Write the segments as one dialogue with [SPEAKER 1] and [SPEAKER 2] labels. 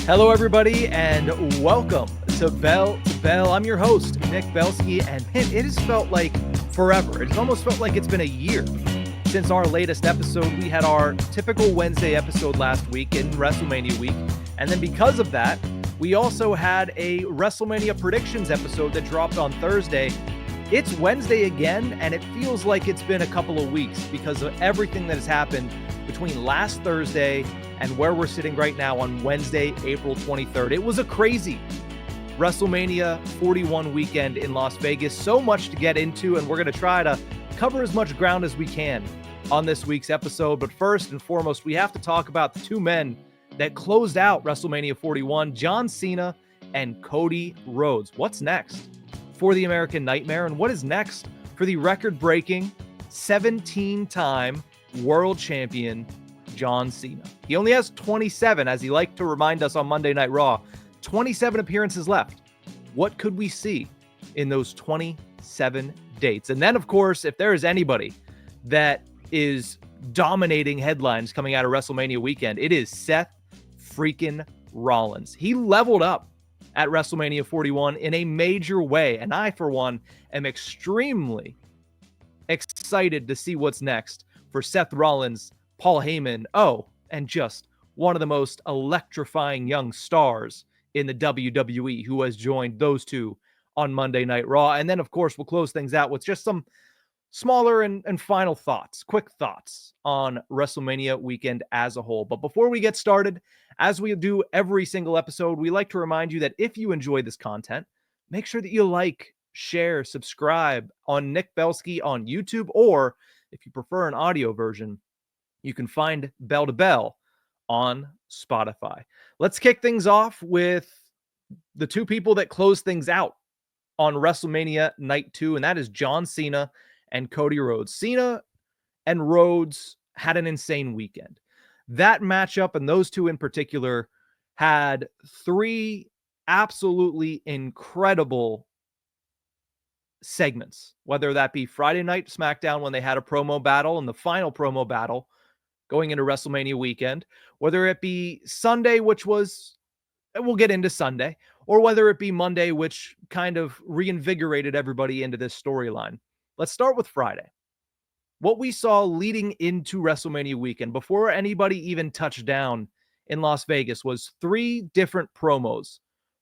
[SPEAKER 1] Hello, everybody, and welcome to Bell. I'm your host, Nick Belsky, and man, it has felt like forever. It's almost felt like it's been a year since our latest episode. We had our typical Wednesday episode last week in WrestleMania week, and then because of that, we also had a WrestleMania predictions episode that dropped on Thursday. It's Wednesday again, and it feels like it's been a couple of weeks because of everything that has happened between last Thursday and where we're sitting right now on Wednesday, April 23rd. It was a crazy WrestleMania 41 weekend in Las Vegas. So much to get into, and we're going to try to cover as much ground as we can on this week's episode. But first and foremost, we have to talk about the two men that closed out WrestleMania 41, John Cena and Cody Rhodes. What's next for the American Nightmare, and what is next for the record-breaking 17-time world champion John Cena? He only has 27, as he liked to remind us on Monday Night Raw. 27 appearances left. What could we see in those 27 dates? And then, of course, if there is anybody that is dominating headlines coming out of WrestleMania weekend, it is Seth freaking Rollins. He leveled up at WrestleMania 41 in a major way, and I, for one, am extremely excited to see what's next for Seth Rollins, Paul Heyman, and just one of the most electrifying young stars in the WWE who has joined those two on Monday Night Raw. And then, of course, we'll close things out with just some smaller and final thoughts, quick thoughts on WrestleMania weekend as a whole. But before we get started, as we do every single episode, we like to remind you that if you enjoy this content, make sure that you like, share, subscribe on Nick Belsky on YouTube, or if you prefer an audio version, you can find Bell to Bell on Spotify. Let's kick things off with the two people that close things out on WrestleMania Night 2, and that is John Cena and Cody Rhodes. Cena and Rhodes had an insane weekend. That matchup, and those two in particular, had three absolutely incredible segments, whether that be Friday night Smackdown when they had a promo battle and the final promo battle going into WrestleMania weekend, whether it be Sunday, which was, we'll get into Sunday, or whether it be Monday, which kind of reinvigorated everybody into this storyline. Let's start with Friday. What we saw leading into WrestleMania weekend, before anybody even touched down in Las Vegas, was three different promos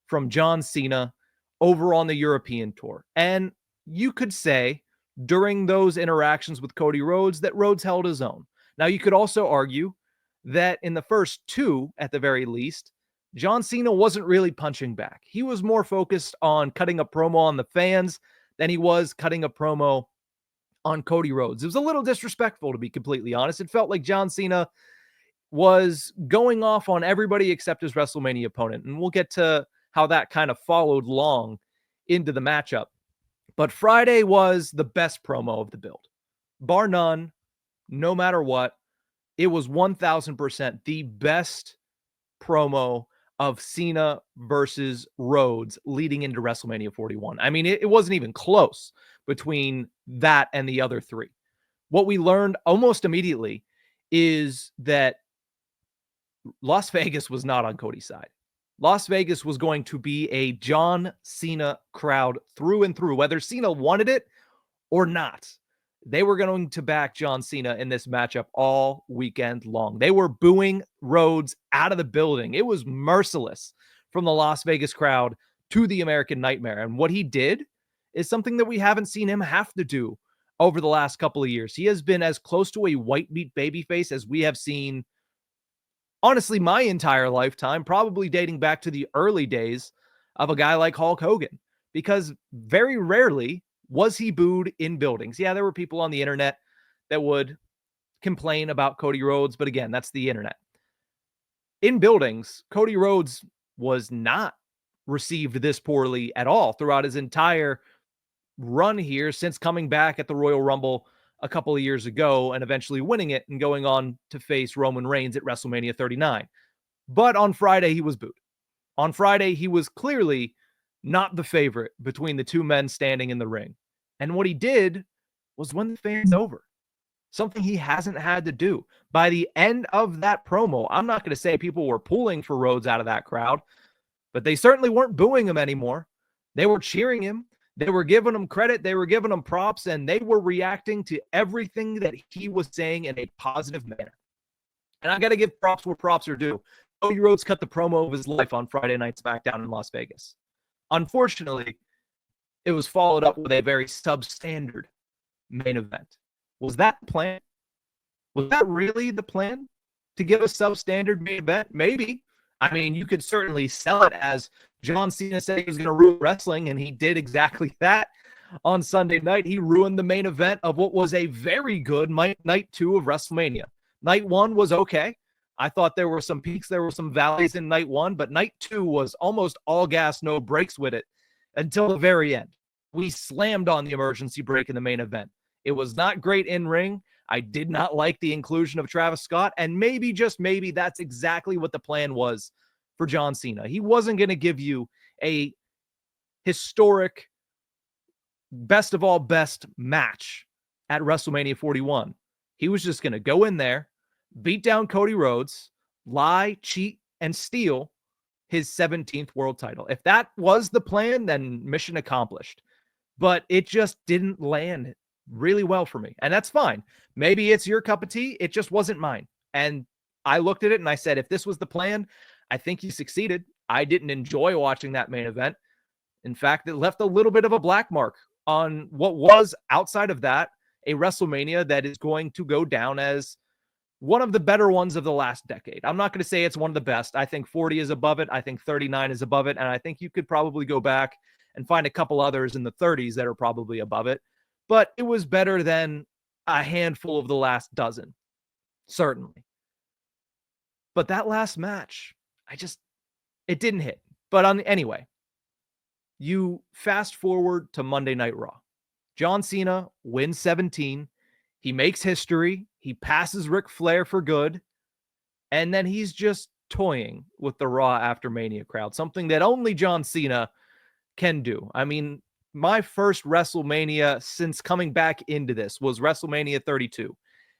[SPEAKER 1] from John Cena over on the European tour. And you could say during those interactions with Cody Rhodes that Rhodes held his own. Now, you could also argue that in the first two, at the very least, John Cena wasn't really punching back. He was more focused on cutting a promo on the fans than he was cutting a promo on Cody Rhodes. It was a little disrespectful, to be completely honest. It felt like John Cena was going off on everybody except his WrestleMania opponent, and we'll get to how that kind of followed long into the matchup. But Friday was the best promo of the build, bar none. No matter what, it was 1,000% the best promo of Cena versus Rhodes leading into WrestleMania 41. I mean, it wasn't even close between that and the other three. What we learned almost immediately is that Las Vegas was not on Cody's side. Las Vegas was going to be a John Cena crowd through and through, whether Cena wanted it or not. They were going to back John Cena in this matchup all weekend long. They were booing Rhodes out of the building. It was merciless from the Las Vegas crowd to the American Nightmare. And what he did is something that we haven't seen him have to do over the last couple of years. He has been as close to a white meat babyface as we have seen, honestly, my entire lifetime, probably dating back to the early days of a guy like Hulk Hogan, because very rarely was he booed in buildings. Yeah, there were people on the internet that would complain about Cody Rhodes, but again, that's the internet. In buildings, Cody Rhodes was not received this poorly at all throughout his entire run here since coming back at the Royal Rumble a couple of years ago and eventually winning it and going on to face Roman Reigns at WrestleMania 39. But on Friday, he was booed. On Friday, he was clearly not the favorite between the two men standing in the ring. And what he did was win the fans over. something he hasn't had to do. By the end of that promo, I'm not going to say people were pulling for Rhodes out of that crowd, but they certainly weren't booing him anymore. They were cheering him. They were giving him credit. They were giving him props, and they were reacting to everything that he was saying in a positive manner. And I got to give props where props are due. Cody Rhodes cut the promo of his life on Friday Night SmackDown in Las Vegas. Unfortunately, it was followed up with a very substandard main event. Was that the plan? Was that really the plan? To give a substandard main event? Maybe. I mean, you could certainly sell it as John Cena said he was going to ruin wrestling, and he did exactly that on Sunday night. He ruined the main event of what was a very good night 2 of WrestleMania. Night 1 was okay. I thought there were some peaks, there were some valleys in night 1, but night 2 was almost all gas, no brakes with it until the very end. We slammed on the emergency brake in the main event. It was not great in ring. I did not like the inclusion of Travis Scott, and maybe, just maybe, that's exactly what the plan was for John Cena. He wasn't going to give you a historic, best of all best match at WrestleMania 41. He was just going to go in there, beat down Cody Rhodes, lie, cheat, and steal his 17th world title. If that was the plan, then mission accomplished. But it just didn't land really well for me. And that's fine. Maybe it's your cup of tea. It just wasn't mine. And I looked at it and I said, if this was the plan, I think he succeeded. I didn't enjoy watching that main event. In fact, it left a little bit of a black mark on what was, outside of that, a WrestleMania that is going to go down as one of the better ones of the last decade. I'm not going to say it's one of the best. I think 40 is above it. I think 39 is above it. And I think you could probably go back and find a couple others in the 30s that are probably above it. But it was better than a handful of the last dozen, certainly. But that last match, it didn't hit. But anyway, you fast forward to Monday Night Raw. John Cena wins 17. He makes history. He passes Ric Flair for good. And then he's just toying with the Raw After Mania crowd, something that only John Cena can do. I mean, my first WrestleMania since coming back into this was WrestleMania 32.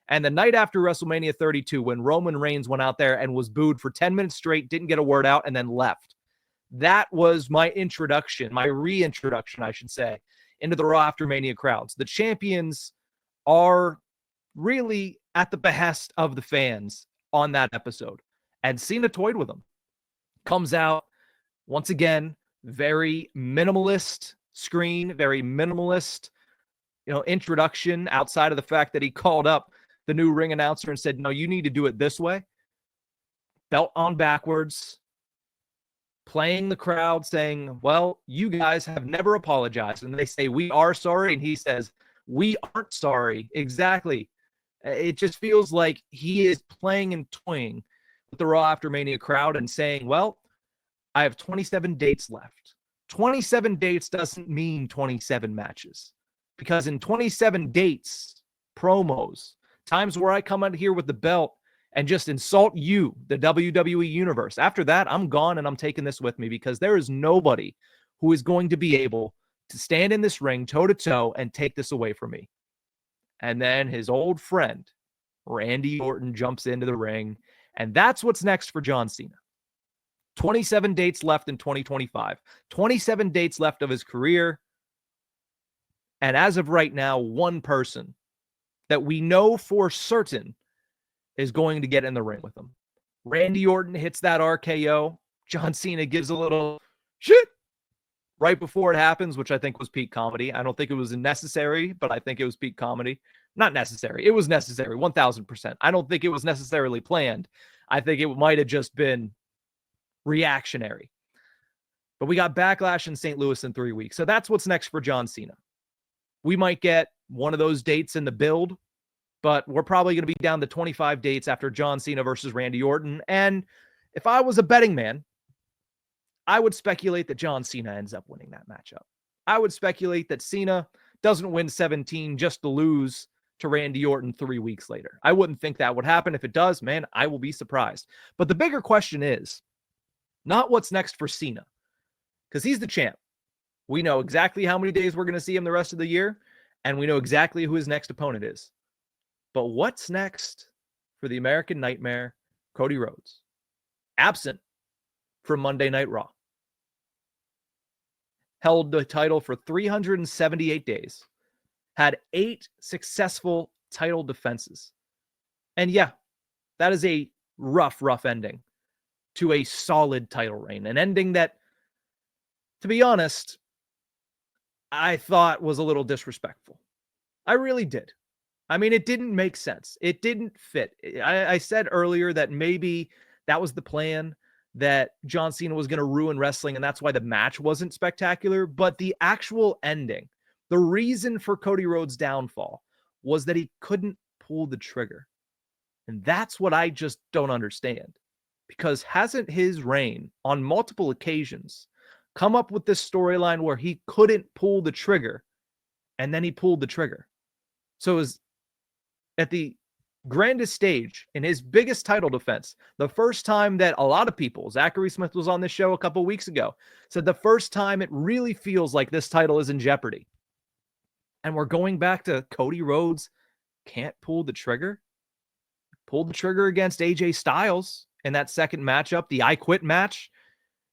[SPEAKER 1] And the night after WrestleMania 32, when Roman Reigns went out there and was booed for 10 minutes straight, didn't get a word out, and then left. That was my introduction, my reintroduction, I should say, into the Raw After Mania crowds. The champions are really at the behest of the fans on that episode. And Cena toyed with them. Comes out, once again, very minimalist screen, very minimalist, introduction, outside of the fact that he called up the new ring announcer and said, no, you need to do it this way. Belt on backwards, playing the crowd, saying, well, you guys have never apologized. And they say, we are sorry. And he says, we aren't sorry. Exactly. It just feels like he is playing and toying with the Raw After Mania crowd and saying, well, I have 27 dates left. 27 dates doesn't mean 27 matches, because in 27 dates, promos, times where I come out here with the belt and just insult you, the WWE universe. After that, I'm gone and I'm taking this with me, because there is nobody who is going to be able to stand in this ring toe to toe and take this away from me. And then his old friend, Randy Orton, jumps into the ring. And that's what's next for John Cena. 27 dates left in 2025. 27 dates left of his career. And as of right now, one person that we know for certain is going to get in the ring with him. Randy Orton hits that RKO. John Cena gives a little shit right before it happens, which I think was peak comedy. I don't think it was necessary, but I think it was peak comedy. Not necessary. It was necessary, 1,000%. I don't think it was necessarily planned. I think it might have just been reactionary. But we got Backlash in St. Louis in 3 weeks. So that's what's next for John Cena. We might get one of those dates in the build, but we're probably going to be down to 25 dates after John Cena versus Randy Orton. And if I was a betting man, I would speculate that John Cena ends up winning that matchup. I would speculate that Cena doesn't win 17 just to lose to Randy Orton 3 weeks later. I wouldn't think that would happen. If it does, man, I will be surprised. But the bigger question is not what's next for Cena, because he's the champ. We know exactly how many days we're going to see him the rest of the year, and we know exactly who his next opponent is. But what's next for the American Nightmare, Cody Rhodes? Absent from Monday Night Raw. Held the title for 378 days. Had 8 successful title defenses. And yeah, that is a rough ending to a solid title reign. An ending that, to be honest, I thought was a little disrespectful. I really did. I mean, it didn't make sense. It didn't fit. I said earlier that maybe that was the plan, that John Cena was going to ruin wrestling, and that's why the match wasn't spectacular. But the actual ending, the reason for Cody Rhodes' downfall was that he couldn't pull the trigger. And that's what I just don't understand. Because hasn't his reign on multiple occasions come up with this storyline where he couldn't pull the trigger, and then he pulled the trigger? So it was at the grandest stage in his biggest title defense, the first time that a lot of people, Zachary Smith was on this show a couple of weeks ago, said the first time it really feels like this title is in jeopardy. And we're going back to Cody Rhodes can't pull the trigger. Pulled the trigger against AJ Styles in that second matchup, the I Quit match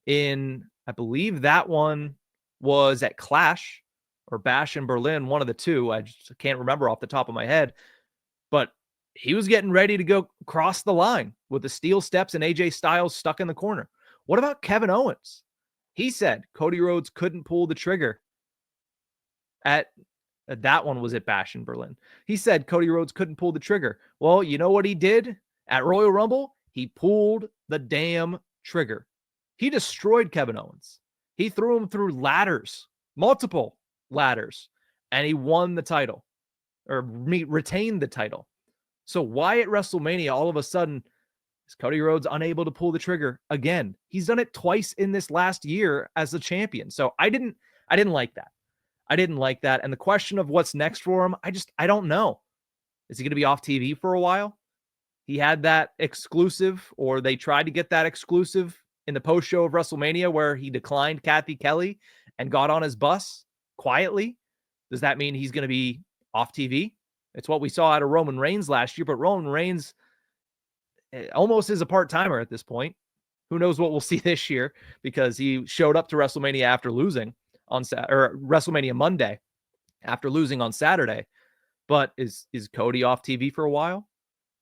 [SPEAKER 1] in, I believe that one was at Clash or Bash in Berlin, one of the two. I just can't remember off the top of my head. But he was getting ready to go cross the line with the steel steps and AJ Styles stuck in the corner. What about Kevin Owens? He said Cody Rhodes couldn't pull the trigger at that one was at Bash in Berlin. He said Cody Rhodes couldn't pull the trigger. Well, you know what he did at Royal Rumble? He pulled the damn trigger. He destroyed Kevin Owens. He threw him through ladders, multiple ladders, and he won the title or retained the title. So why at WrestleMania all of a sudden is Cody Rhodes unable to pull the trigger again? He's done it twice in this last year as the champion. So I didn't like that. I didn't like that. And the question of what's next for him, I don't know. Is he going to be off TV for a while? He had that exclusive, or they tried to get that exclusive in the post show of WrestleMania where he declined Kathy Kelly and got on his bus quietly. Does that mean he's going to be off TV? It's what we saw out of Roman Reigns last year, but Roman Reigns almost is a part-timer at this point. Who knows what we'll see this year, because he showed up to WrestleMania after losing on WrestleMania Monday after losing on Saturday. But is Cody off TV for a while?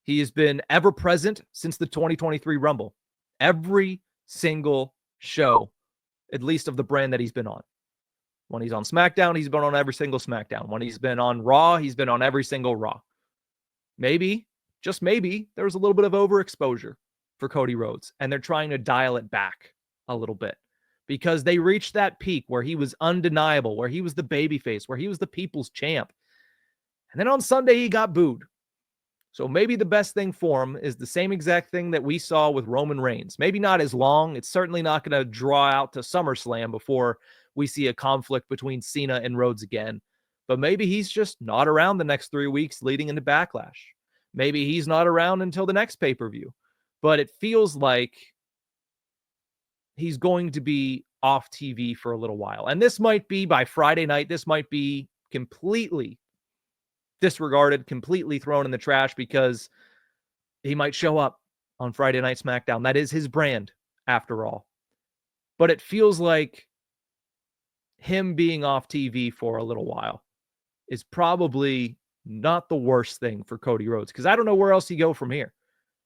[SPEAKER 1] He has been ever present since the 2023 Rumble. Every single show, at least of the brand that he's been on. When he's on SmackDown, he's been on every single SmackDown. When he's been on Raw, he's been on every single Raw. Maybe, just maybe, there was a little bit of overexposure for Cody Rhodes, and they're trying to dial it back a little bit, because they reached that peak where he was undeniable, where he was the babyface, where he was the people's champ. And then on Sunday, he got booed. So maybe the best thing for him is the same exact thing that we saw with Roman Reigns. Maybe not as long. It's certainly not going to draw out to SummerSlam before we see a conflict between Cena and Rhodes again. But maybe he's just not around the next 3 weeks leading into Backlash. Maybe he's not around until the next pay-per-view. But it feels like he's going to be off TV for a little while. And this might be by Friday night. This might be completely disregarded, completely thrown in the trash, because he might show up on Friday Night SmackDown. That is his brand, after all. But it feels like him being off TV for a little while is probably not the worst thing for Cody Rhodes, because I don't know where else you go from here.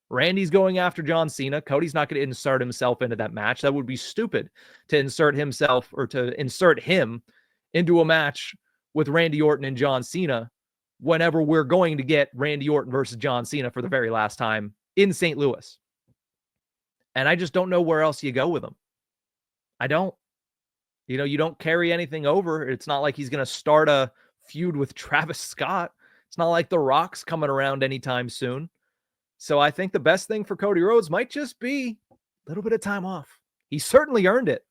[SPEAKER 1] Randy's going after John Cena. Cody's not going to insert himself into that match. That would be stupid to insert himself or to insert him into a match with Randy Orton and John Cena whenever we're going to get Randy Orton versus John Cena for the very last time in St. Louis. And I just don't know where else you go with him. I don't. You don't carry anything over. It's not like he's going to start a feud with Travis Scott. It's not like The Rock's coming around anytime soon. So I think the best thing for Cody Rhodes might just be a little bit of time off. He certainly earned it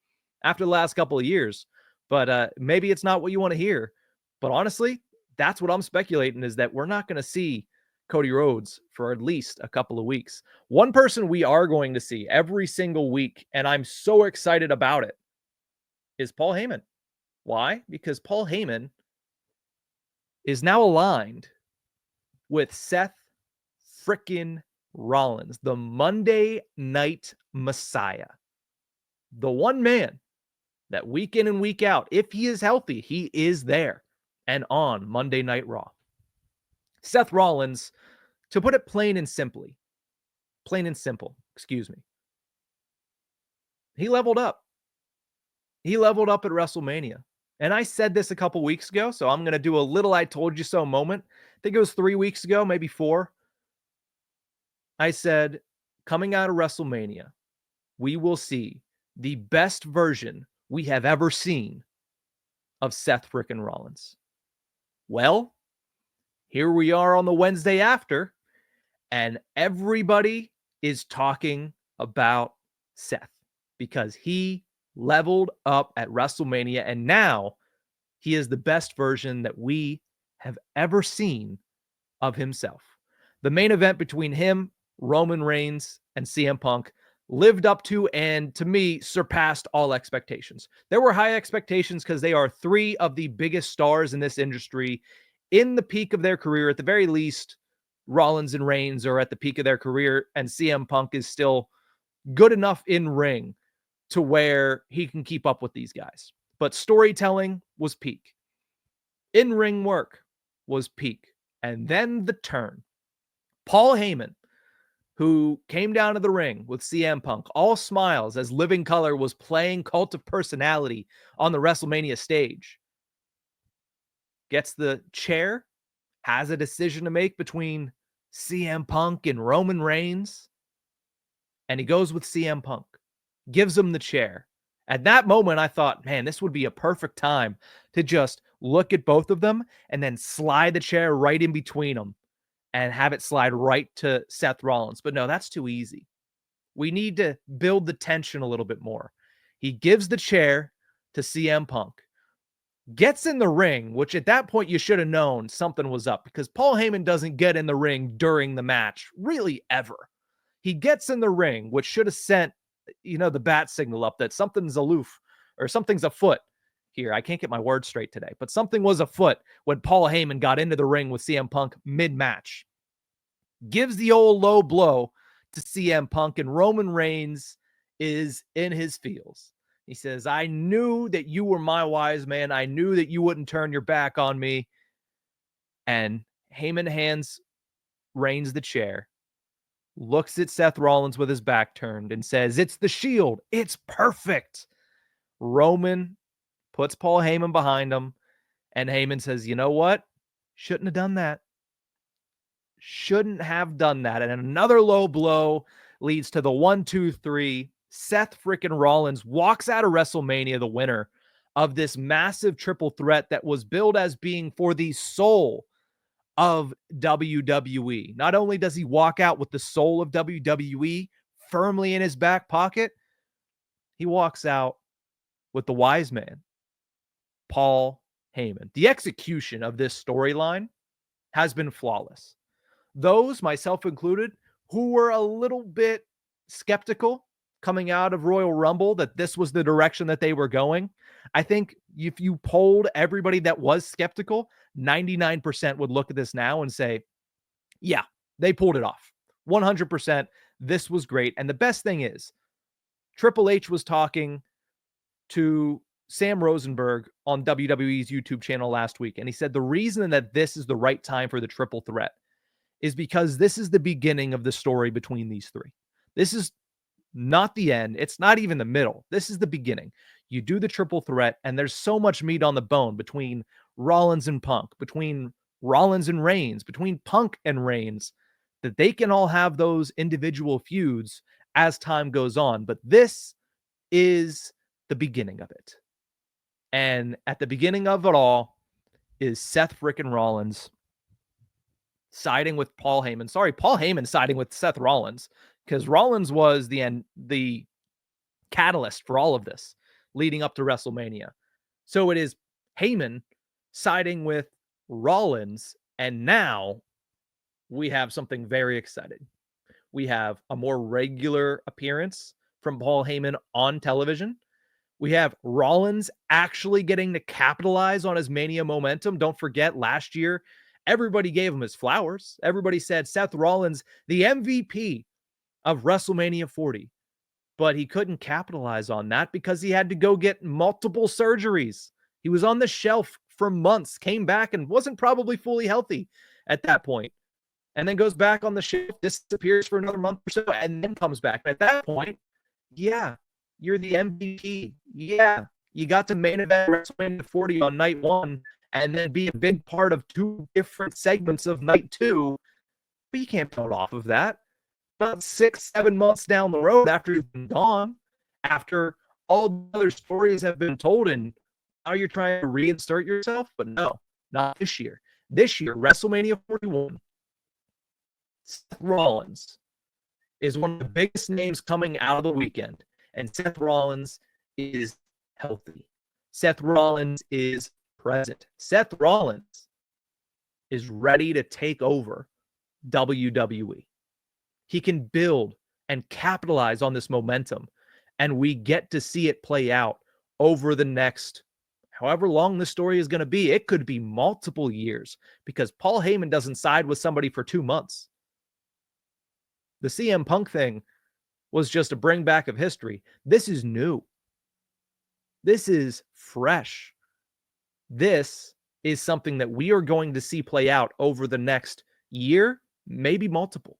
[SPEAKER 1] after the last couple of years, but maybe it's not what you want to hear. But honestly, that's what I'm speculating, is that we're not going to see Cody Rhodes for at least a couple of weeks. One person we are going to see every single week, and I'm so excited about it, is Paul Heyman. Why? Because Paul Heyman is now aligned with Seth frickin' Rollins, the Monday Night Messiah. The one man that week in and week out, if he is healthy, he is there and on Monday Night Raw. Seth Rollins, to put it plain and simple, excuse me, he leveled up. He leveled up at WrestleMania. And I said this a couple weeks ago, so I'm going to do a little I told you so moment. I think it was 3 weeks ago, maybe 4. I said, coming out of WrestleMania, we will see the best version we have ever seen of Seth frickin' Rollins. Well, here we are on the Wednesday after, and everybody is talking about Seth because he leveled up at WrestleMania, and now he is the best version that we have ever seen of himself. The main event between him, Roman Reigns, and CM Punk lived up to and, to me, surpassed all expectations. There were high expectations because they are 3 of the biggest stars in this industry in the peak of their career. At the very least, Rollins and Reigns are at the peak of their career, and CM Punk is still good enough in ring to where he can keep up with these guys. But storytelling was peak. In-ring work was peak. And then the turn. Paul Heyman, who came down to the ring with CM Punk, all smiles as Living Color was playing Cult of Personality on the WrestleMania stage, gets the chair, has a decision to make between CM Punk and Roman Reigns, and he goes with CM Punk, gives him the chair. At that moment, I thought, man, this would be a perfect time to just look at both of them and then slide the chair right in between them and have it slide right to Seth Rollins. But no, that's too easy. We need to build the tension a little bit more. He gives the chair to CM Punk, gets in the ring, which at that point you should have known something was up because Paul Heyman doesn't get in the ring during the match, really ever. He gets in the ring, which should have sent, the bat signal up that something's aloof or something's afoot here. I can't get my words straight today, but something was afoot when Paul Heyman got into the ring with CM Punk mid-match. Gives the old low blow to CM Punk, and Roman Reigns is in his feels. He says, I knew that you were my wise man. I knew that you wouldn't turn your back on me. And Heyman hands Reigns the chair, looks at Seth Rollins with his back turned and says, it's the Shield. It's perfect. Roman puts Paul Heyman behind him, and Heyman says, you know what? Shouldn't have done that. Shouldn't have done that. And another low blow leads to the 1, 2, 3. Seth frickin' Rollins walks out of WrestleMania the winner of this massive triple threat that was billed as being for the soul of WWE. Not only does he walk out with the soul of WWE firmly in his back pocket, he walks out with the wise man, Paul Heyman. The execution of this storyline has been flawless. Those, myself included, who were a little bit skeptical coming out of Royal Rumble that this was the direction that they were going, I think if you polled everybody that was skeptical, 99% would look at this now and say, yeah, they pulled it off. 100%. This was great. And the best thing is, Triple H was talking to Sam Rosenberg on WWE's YouTube channel last week, and he said the reason that this is the right time for the triple threat is because this is the beginning of the story between these 3. This is not the end. It's not even the middle. This is the beginning. You do the triple threat, and there's so much meat on the bone between Rollins and Punk, between Rollins and Reigns, between Punk and Reigns, that they can all have those individual feuds as time goes on. But this is the beginning of it. And at the beginning of it all is Seth frickin' Rollins siding with Paul Heyman. Sorry, Paul Heyman siding with Seth Rollins, because Rollins was the catalyst for all of this leading up to WrestleMania. So it is Heyman siding with Rollins, and now we have something very exciting. We have a more regular appearance from Paul Heyman on television. We have Rollins actually getting to capitalize on his Mania momentum. Don't forget, last year Everybody gave him his flowers. Everybody said Seth Rollins, the MVP of WrestleMania 40. But he couldn't capitalize on that because he had to go get multiple surgeries. He was on the shelf for months, came back and wasn't probably fully healthy at that point, and then goes back on the shelf, disappears for another month or so, and then comes back. At that point, yeah, you're the MVP. Yeah, you got to main event WrestleMania 40 on night one and then be a big part of two different segments of night two, but you can't build off of that. About 6-7 months down the road after you've been gone, after all the other stories have been told, and now you're trying to reinsert yourself. But no, not this year. This year, WrestleMania 41, Seth Rollins is one of the biggest names coming out of the weekend, and Seth Rollins is healthy. Seth Rollins is present. Seth Rollins is ready to take over WWE. He can build and capitalize on this momentum, and we get to see it play out over the next, however long the story is going to be. It could be multiple years because Paul Heyman doesn't side with somebody for 2 months. The CM Punk thing was just a bring back of history. This is new. This is fresh. This is something that we are going to see play out over the next year, maybe multiple.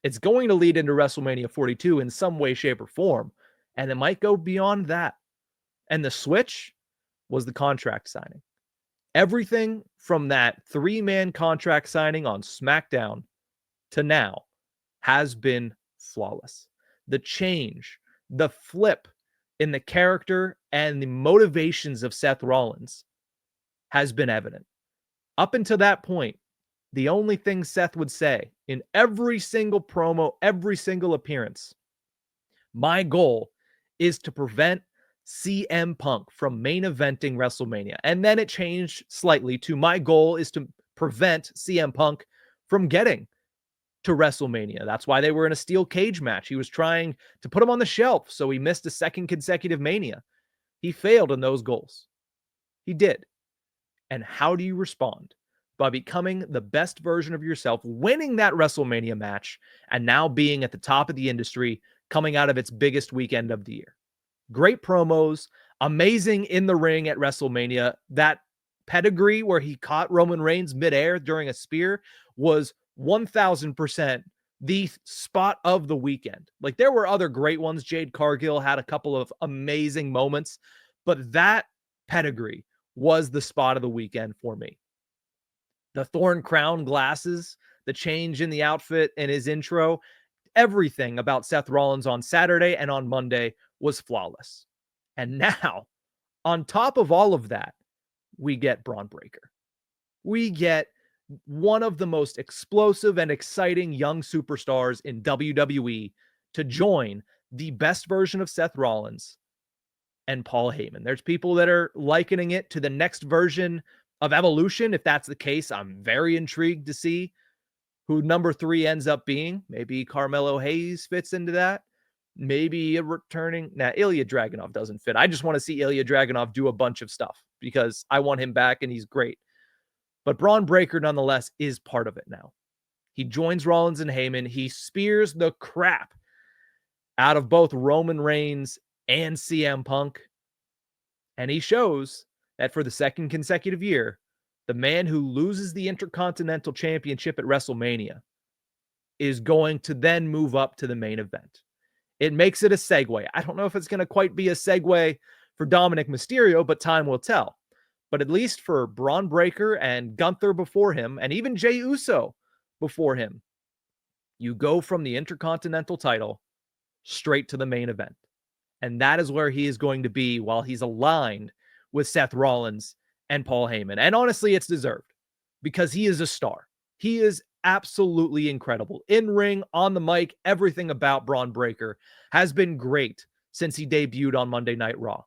[SPEAKER 1] It's going to lead into WrestleMania 42 in some way, shape, or form, and it might go beyond that. And the switch was the contract signing. Everything from that 3-man contract signing on SmackDown to now has been flawless. The change, the flip in the character and the motivations of Seth Rollins has been evident. Up until that point, the only thing Seth would say in every single promo, every single appearance, my goal is to prevent CM Punk from main eventing WrestleMania. And then it changed slightly to my goal is to prevent CM Punk from getting to WrestleMania. That's why they were in a steel cage match. He was trying to put him on the shelf, so he missed a second consecutive Mania. He failed in those goals. He did. And how do you respond? By becoming the best version of yourself, winning that WrestleMania match, and now being at the top of the industry, coming out of its biggest weekend of the year. Great promos, amazing in the ring at WrestleMania. That pedigree where he caught Roman Reigns midair during a spear was 1000% the spot of the weekend. Like, there were other great ones. Jade Cargill had a couple of amazing moments, but that pedigree was the spot of the weekend for me. The thorn crown glasses, the change in the outfit and his intro, everything about Seth Rollins on Saturday and on Monday was flawless. And now, on top of all of that, we get Bron Breakker. We get one of the most explosive and exciting young superstars in WWE to join the best version of Seth Rollins and Paul Heyman. There's people that are likening it to the next version of Evolution. If that's the case, I'm very intrigued to see who number 3 ends up being. Maybe Carmelo Hayes fits into that. Maybe a returning. Ilya Dragunov doesn't fit. I just want to see Ilya Dragunov do a bunch of stuff because I want him back and he's great. But Bron Breakker, nonetheless, is part of it now. He joins Rollins and Heyman. He spears the crap out of both Roman Reigns and CM Punk. And he shows that for the second consecutive year, the man who loses the Intercontinental Championship at WrestleMania is going to then move up to the main event. It makes it a segue. I don't know if it's going to quite be a segue for Dominic Mysterio, but time will tell. But at least for Bron Breakker and Gunther before him, and even Jey Uso before him, you go from the Intercontinental title straight to the main event. And that is where he is going to be while he's aligned with Seth Rollins and Paul Heyman. And honestly, it's deserved because he is a star. He is absolutely incredible. In ring, on the mic, everything about Bron Breakker has been great since he debuted on Monday Night Raw.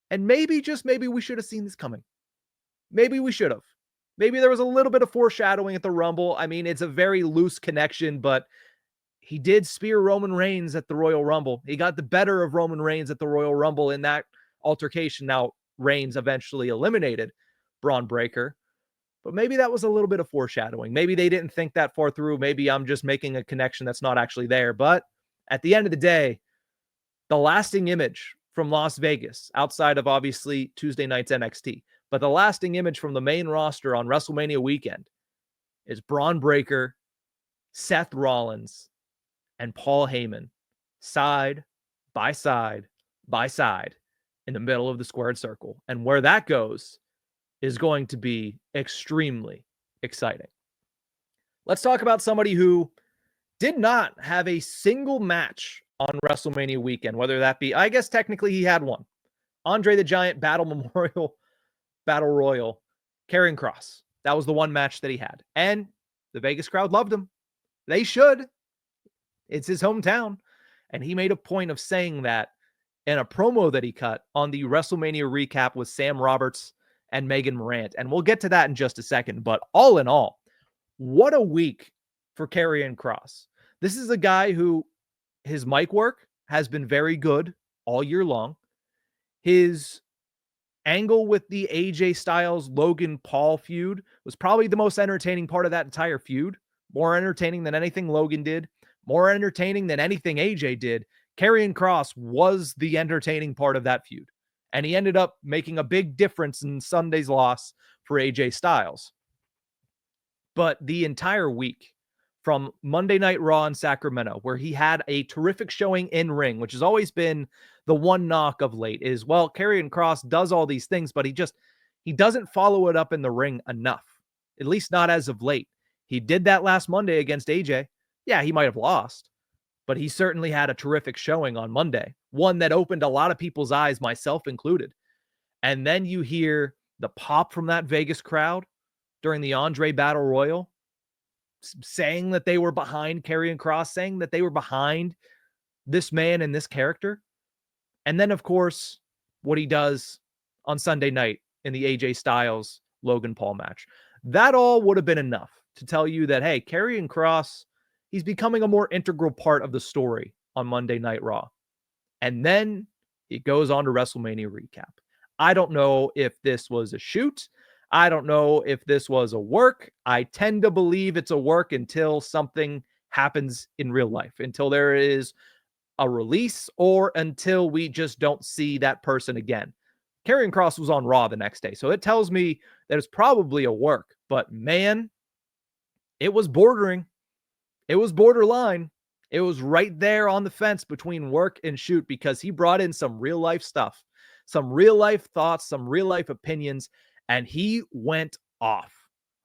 [SPEAKER 1] And maybe, just maybe, we should have seen this coming. Maybe we should have. Maybe there was a little bit of foreshadowing at the Rumble. I mean, it's a very loose connection, but he did spear Roman Reigns at the Royal Rumble. He got the better of Roman Reigns at the Royal Rumble in that altercation. Now, Reigns eventually eliminated Bron Breakker. But maybe that was a little bit of foreshadowing. Maybe they didn't think that far through. Maybe I'm just making a connection that's not actually there. But at the end of the day, the lasting image from Las Vegas, outside of obviously Tuesday night's NXT, but the lasting image from the main roster on WrestleMania weekend is Bron Breakker, Seth Rollins, and Paul Heyman side by side by side in the middle of the squared circle. And where that goes is going to be extremely exciting. Let's talk about somebody who did not have a single match on WrestleMania weekend, whether that be, I guess technically he had one. Andre the Giant Battle Memorial Battle Royal, Karrion Kross. That was the one match that he had. And the Vegas crowd loved him. They should. It's his hometown. And he made a point of saying that in a promo that he cut on the WrestleMania recap with Sam Roberts and Megan Morant. And we'll get to that in just a second. But all in all, what a week for Karrion Kross. This is a guy who his mic work has been very good all year long. His angle with the AJ Styles Logan Paul feud was probably the most entertaining part of that entire feud. More entertaining than anything Logan did, more entertaining than anything AJ did. Karrion Kross was the entertaining part of that feud. And he ended up making a big difference in Sunday's loss for AJ Styles. But the entire week, from Monday Night Raw in Sacramento, where he had a terrific showing in ring, which has always been the one knock of late, is, well, Karrion Kross does all these things, but he doesn't follow it up in the ring enough, at least not as of late. He did that last Monday against AJ. Yeah, he might have lost, but he certainly had a terrific showing on Monday, one that opened a lot of people's eyes, myself included. And then you hear the pop from that Vegas crowd during the Andre Battle Royal, saying that they were behind Karrion Kross, saying that they were behind this man and this character. And then, of course, what he does on Sunday night in the AJ Styles Logan Paul match. That all would have been enough to tell you that, hey, Karrion Kross, he's becoming a more integral part of the story on Monday Night Raw. And then he goes on to WrestleMania recap. I don't know if this was a shoot. I don't know if this was a work. I tend to believe it's a work until something happens in real life, until there is a release or until we just don't see that person again. Karrion Kross was on Raw the next day, so it tells me that it's probably a work. But man, it was bordering. It was borderline. It was right there on the fence between work and shoot, because he brought in some real life stuff, some real life thoughts, some real life opinions. And he went off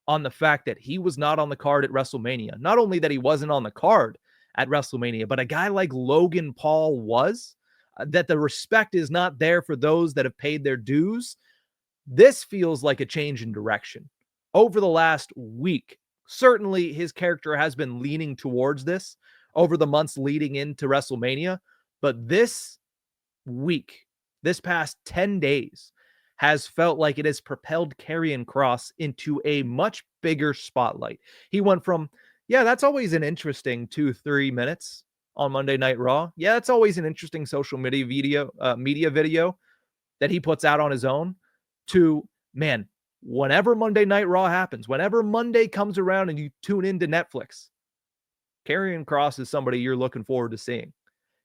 [SPEAKER 1] on the fact that he was not on the card at WrestleMania. Not only that he wasn't on the card at WrestleMania, but a guy like Logan Paul was, that the respect is not there for those that have paid their dues. This feels like a change in direction. Over the last week, certainly his character has been leaning towards this over the months leading into WrestleMania. But this week, this past 10 days, has felt like it has propelled Karrion Kross into a much bigger spotlight. He went from, yeah, that's always an interesting 2-3 minutes on Monday Night Raw. Yeah, that's always an interesting social media video that he puts out on his own, to, man, whenever Monday Night Raw happens, whenever Monday comes around and you tune into Netflix, Karrion Kross is somebody you're looking forward to seeing.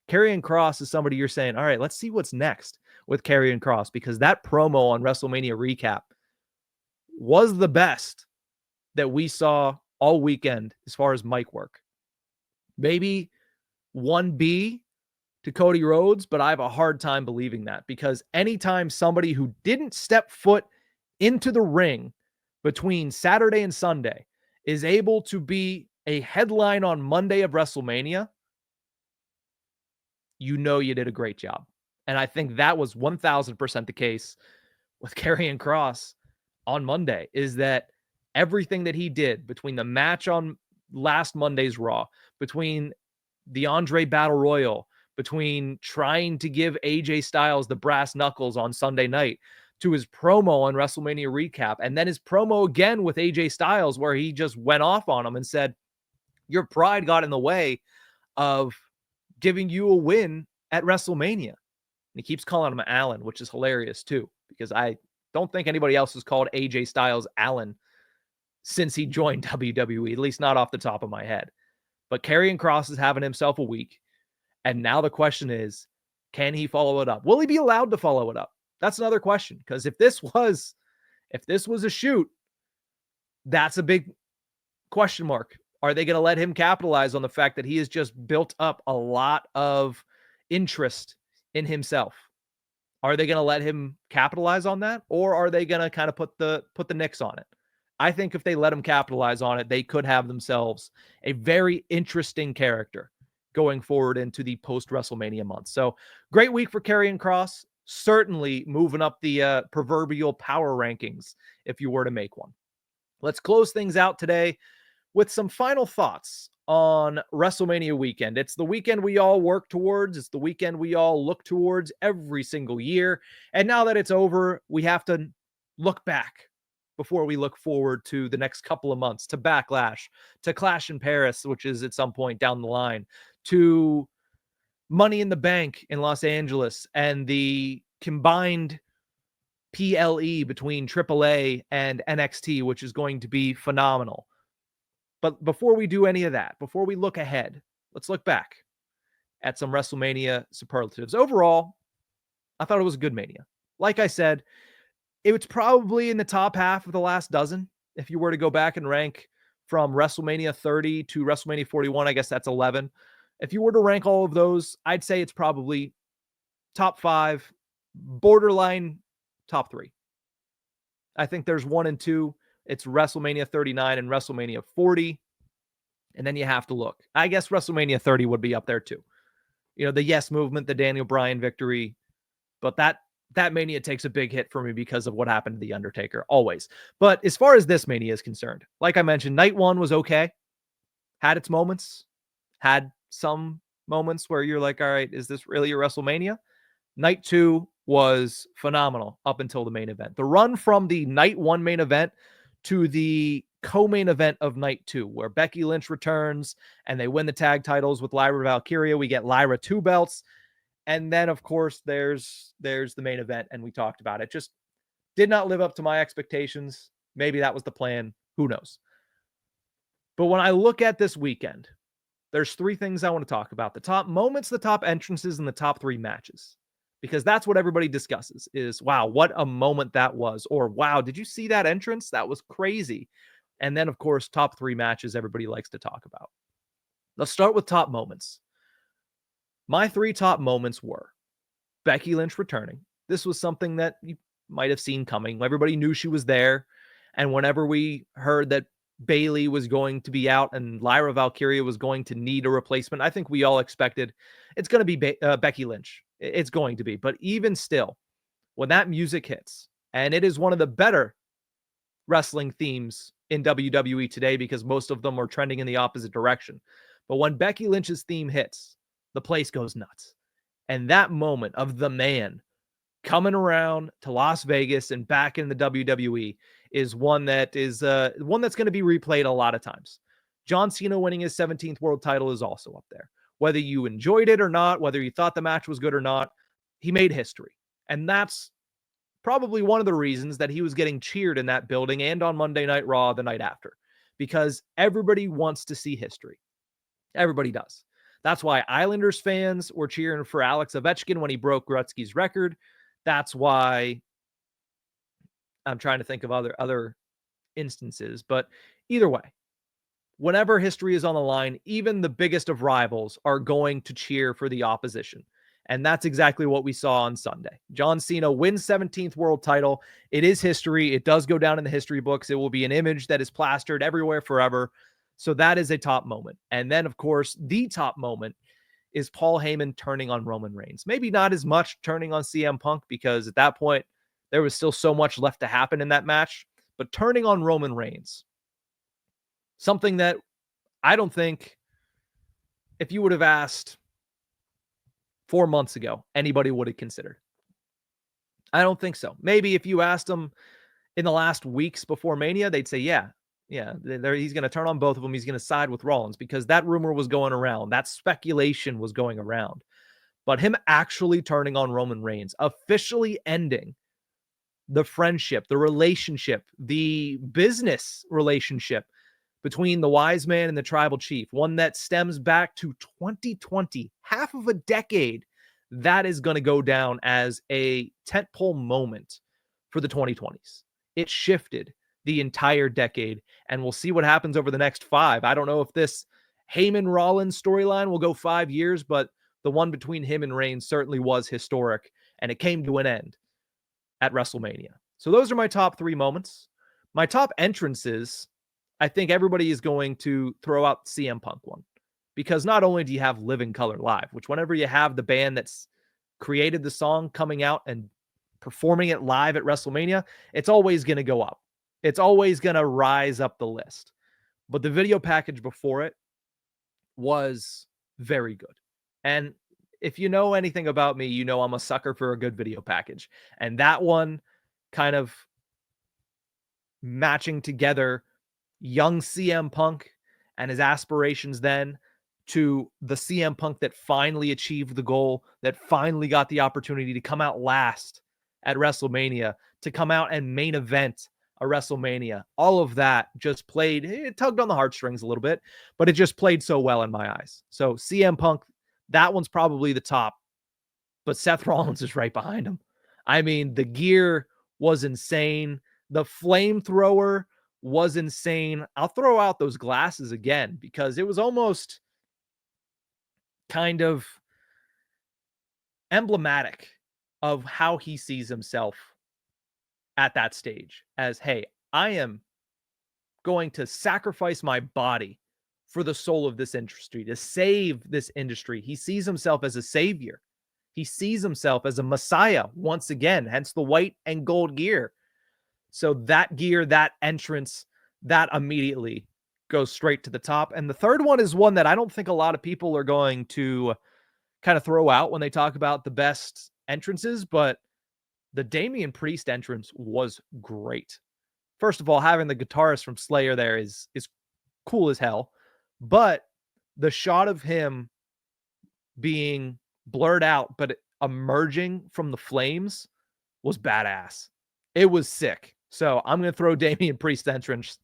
[SPEAKER 1] Karrion Kross is somebody you're saying, all right, let's see what's next with Karrion Kross, because that promo on WrestleMania recap was the best that we saw all weekend as far as mic work. Maybe 1B to Cody Rhodes, but I have a hard time believing that, because anytime somebody who didn't step foot into the ring between Saturday and Sunday is able to be a headline on Monday of WrestleMania, you know you did a great job. And I think that was 1,000% the case with Karrion Kross on Monday, is that everything that he did between the match on last Monday's Raw, between the Andre Battle Royal, between trying to give AJ Styles the brass knuckles on Sunday night, to his promo on WrestleMania recap, and then his promo again with AJ Styles, where he just went off on him and said, your pride got in the way of giving you a win at WrestleMania. And he keeps calling him Allen, which is hilarious too, because I don't think anybody else has called AJ Styles Allen since he joined WWE, at least not off the top of my head. But Karrion Kross is having himself a week. And now the question is, can he follow it up? Will he be allowed to follow it up? That's another question. Because if this was a shoot, that's a big question mark. Are they going to let him capitalize on the fact that he has just built up a lot of interest in himself? Are they going to let him capitalize on that? Or are they going to kind of put the nix on it? I think if they let him capitalize on it, they could have themselves a very interesting character going forward into the post-WrestleMania month. So great week for Karrion Kross. Certainly moving up the proverbial power rankings if you were to make one. Let's close things out today with some final thoughts on WrestleMania weekend. It's the weekend we all work towards. It's the weekend we all look towards every single year. And now that it's over, we have to look back before we look forward to the next couple of months, to Backlash, to Clash in Paris, which is at some point down the line, to Money in the Bank in Los Angeles, and the combined PLE between AAA and NXT, which is going to be phenomenal. But before we do any of that, before we look ahead, let's look back at some WrestleMania superlatives. Overall, I thought it was a good Mania. Like I said, it was probably in the top half of the last dozen. If you were to go back and rank from WrestleMania 30 to WrestleMania 41, I guess that's 11. If you were to rank all of those, I'd say it's probably top 5, borderline top 3. I think there's 1 and 2. It's WrestleMania 39 and WrestleMania 40. And then you have to look. I guess WrestleMania 30 would be up there too. You know, the Yes Movement, the Daniel Bryan victory. But that Mania takes a big hit for me because of what happened to The Undertaker, always. But as far as this Mania is concerned, like I mentioned, night 1 was okay. Had its moments. Had some moments where you're like, all right, is this really a WrestleMania? Night 2 was phenomenal up until the main event. The run from the night 1 main event to the co-main event of night 2, where Becky Lynch returns and they win the tag titles with Lyra Valkyria. We get Lyra 2 belts. And then, of course, there's the main event, and we talked about it. Just did not live up to my expectations. Maybe that was the plan. Who knows? But when I look at this weekend, there's 3 things I want to talk about. The top moments, the top entrances, and the top 3 matches. Because that's what everybody discusses is, wow, what a moment that was. Or, wow, did you see that entrance? That was crazy. And then, of course, top 3 matches everybody likes to talk about. Let's start with top moments. My 3 top moments were Becky Lynch returning. This was something that you might have seen coming. Everybody knew she was there. And whenever we heard that Bayley was going to be out and Lyra Valkyria was going to need a replacement, I think we all expected it's going to be Becky Lynch. It's going to be. But even still, when that music hits, and it is one of the better wrestling themes in WWE today because most of them are trending in the opposite direction. But when Becky Lynch's theme hits, the place goes nuts. And that moment of the man coming around to Las Vegas and back in the WWE is one that is one that's going to be replayed a lot of times. John Cena winning his 17th world title is also up there. Whether you enjoyed it or not, whether you thought the match was good or not, he made history. And that's probably one of the reasons that he was getting cheered in that building and on Monday Night Raw the night after. Because everybody wants to see history. Everybody does. That's why Islanders fans were cheering for Alex Ovechkin when he broke Gretzky's record. That's why I'm trying to think of other instances. But either way, whenever history is on the line, even the biggest of rivals are going to cheer for the opposition. And that's exactly what we saw on Sunday. John Cena wins 17th world title. It is history. It does go down in the history books. It will be an image that is plastered everywhere forever. So that is a top moment. And then, of course, the top moment is Paul Heyman turning on Roman Reigns. Maybe not as much turning on CM Punk because at that point, there was still so much left to happen in that match. But turning on Roman Reigns, something that I don't think if you would have asked 4 months ago, anybody would have considered. I don't think so. Maybe if you asked them in the last weeks before Mania, they'd say, yeah, he's going to turn on both of them. He's going to side with Rollins because that rumor was going around. That speculation was going around. But him actually turning on Roman Reigns, officially ending the friendship, the relationship, the business relationship between the wise man and the tribal chief, one that stems back to 2020, half of a decade, that is going to go down as a tentpole moment for the 2020s. It shifted the entire decade, and we'll see what happens over the next 5. I don't know if this Heyman Rollins storyline will go 5 years, but the one between him and Reigns certainly was historic, and it came to an end at WrestleMania. So those are my top 3 moments. My top entrances, I think everybody is going to throw out CM Punk one, because not only do you have Living Color Live, which whenever you have the band that's created the song coming out and performing it live at WrestleMania, it's always going to go up. It's always going to rise up the list. But the video package before it was very good. And if you know anything about me, you know I'm a sucker for a good video package. And that one kind of matching together young CM Punk and his aspirations then to the CM Punk that finally achieved the goal, that finally got the opportunity to come out last at WrestleMania, to come out and main event a WrestleMania. All of that just played, it tugged on the heartstrings a little bit, but it just played so well in my eyes. So CM Punk, that one's probably the top, but Seth Rollins is right behind him. I mean, the gear was insane. The flamethrower was insane. I'll throw out those glasses again because it was almost kind of emblematic of how he sees himself at that stage as, hey, I am going to sacrifice my body for the soul of this industry, to save this industry. He sees himself as a savior. He sees himself as a messiah once again, hence the white and gold gear. So that gear, that entrance, that immediately goes straight to the top. And the third one is one that I don't think a lot of people are going to kind of throw out when they talk about the best entrances, but the Damian Priest entrance was great. First of all, having the guitarist from Slayer there is cool as hell. But the shot of him being blurred out, but emerging from the flames was badass. It was sick. So I'm going to throw Damian Priest entrance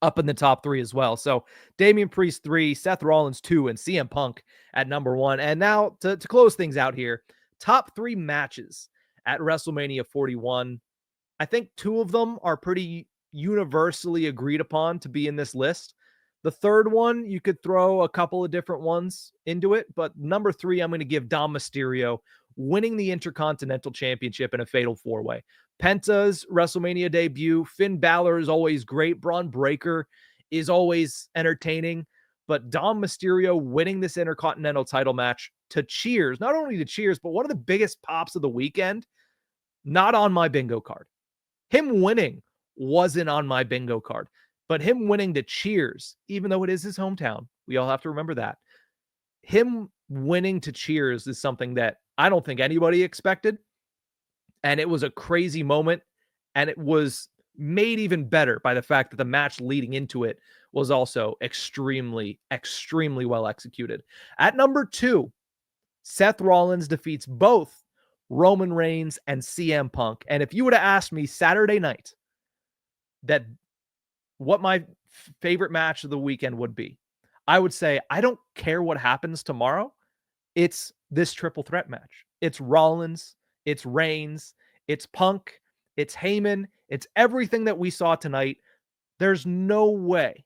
[SPEAKER 1] up in the top 3 as well. So Damian Priest 3, Seth Rollins 2, and CM Punk at number 1. And now to close things out here, top 3 matches at WrestleMania 41. I think 2 of them are pretty universally agreed upon to be in this list. The third one, you could throw a couple of different ones into it, but number 3, I'm going to give Dom Mysterio winning the Intercontinental Championship in a fatal 4-way. Penta's WrestleMania debut, Finn Balor is always great. Braun Breaker is always entertaining, but Dom Mysterio winning this Intercontinental title match to cheers, not only to cheers, but one of the biggest pops of the weekend, not on my bingo card. Him winning wasn't on my bingo card. But him winning to cheers, even though it is his hometown, we all have to remember that. Him winning to cheers is something that I don't think anybody expected. And it was a crazy moment. And it was made even better by the fact that the match leading into it was also extremely, extremely well executed. At number 2, Seth Rollins defeats both Roman Reigns and CM Punk. And if you would have asked me Saturday night that what my favorite match of the weekend would be, I would say, I don't care what happens tomorrow. It's this triple threat match. It's Rollins, it's Reigns, it's Punk, it's Heyman, it's everything that we saw tonight. There's no way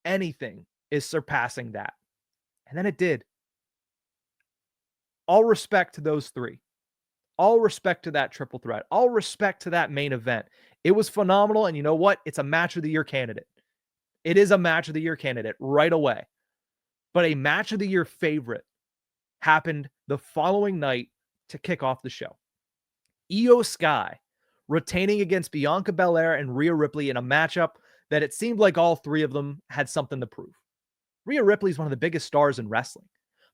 [SPEAKER 1] anything is surpassing that. And then it did. All respect to those 3. All respect to that triple threat. All respect to that main event. It was phenomenal. And you know what? It's a match of the year candidate. It is a match of the year candidate right away. But a match of the year favorite happened the following night to kick off the show. Io Sky retaining against Bianca Belair and Rhea Ripley in a matchup that it seemed like all 3 of them had something to prove. Rhea Ripley is one of the biggest stars in wrestling.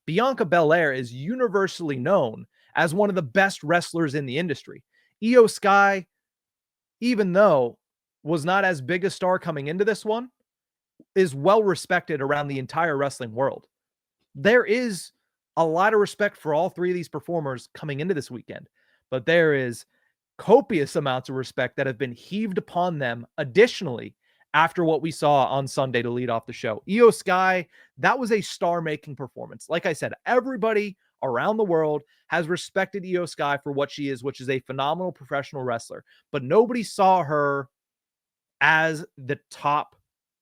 [SPEAKER 1] Bianca Belair is universally known as one of the best wrestlers in the industry. Io Sky, even though was not as big a star coming into this one, is well respected around the entire wrestling world. There is a lot of respect for all 3 of these performers coming into this weekend, but there is copious amounts of respect that have been heaved upon them additionally after what we saw on Sunday to lead off the show. Io Sky, that was a star-making performance. Like I said, everybody around the world has respected Io Sky for what she is, which is a phenomenal professional wrestler, but nobody saw her as the top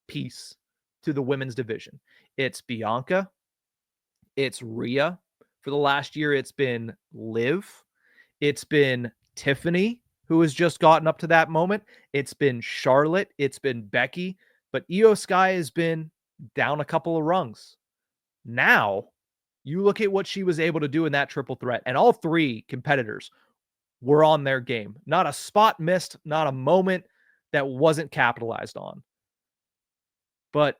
[SPEAKER 1] piece to the women's division. It's Bianca, it's Rhea. For the last year, it's been Liv, it's been Tiffany, who has just gotten up to that moment. It's been Charlotte, it's been Becky, but Io Sky has been down a couple of rungs. Now, you look at what she was able to do in that triple threat, and all three competitors were on their game. Not a spot missed, not a moment that wasn't capitalized on. But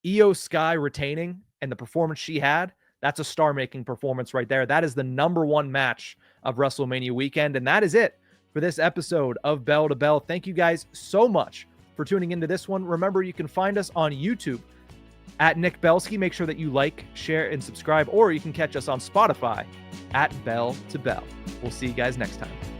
[SPEAKER 1] Io Sky retaining and the performance she had, that's a star-making performance right there. That is the number one match of WrestleMania weekend, and that is it for this episode of Bell to Bell. Thank you guys so much for tuning into this one. Remember, you can find us on YouTube at Nick Belsky. Make sure that you like, share, and subscribe, or you can catch us on Spotify at Bell to Bell. We'll see you guys next time.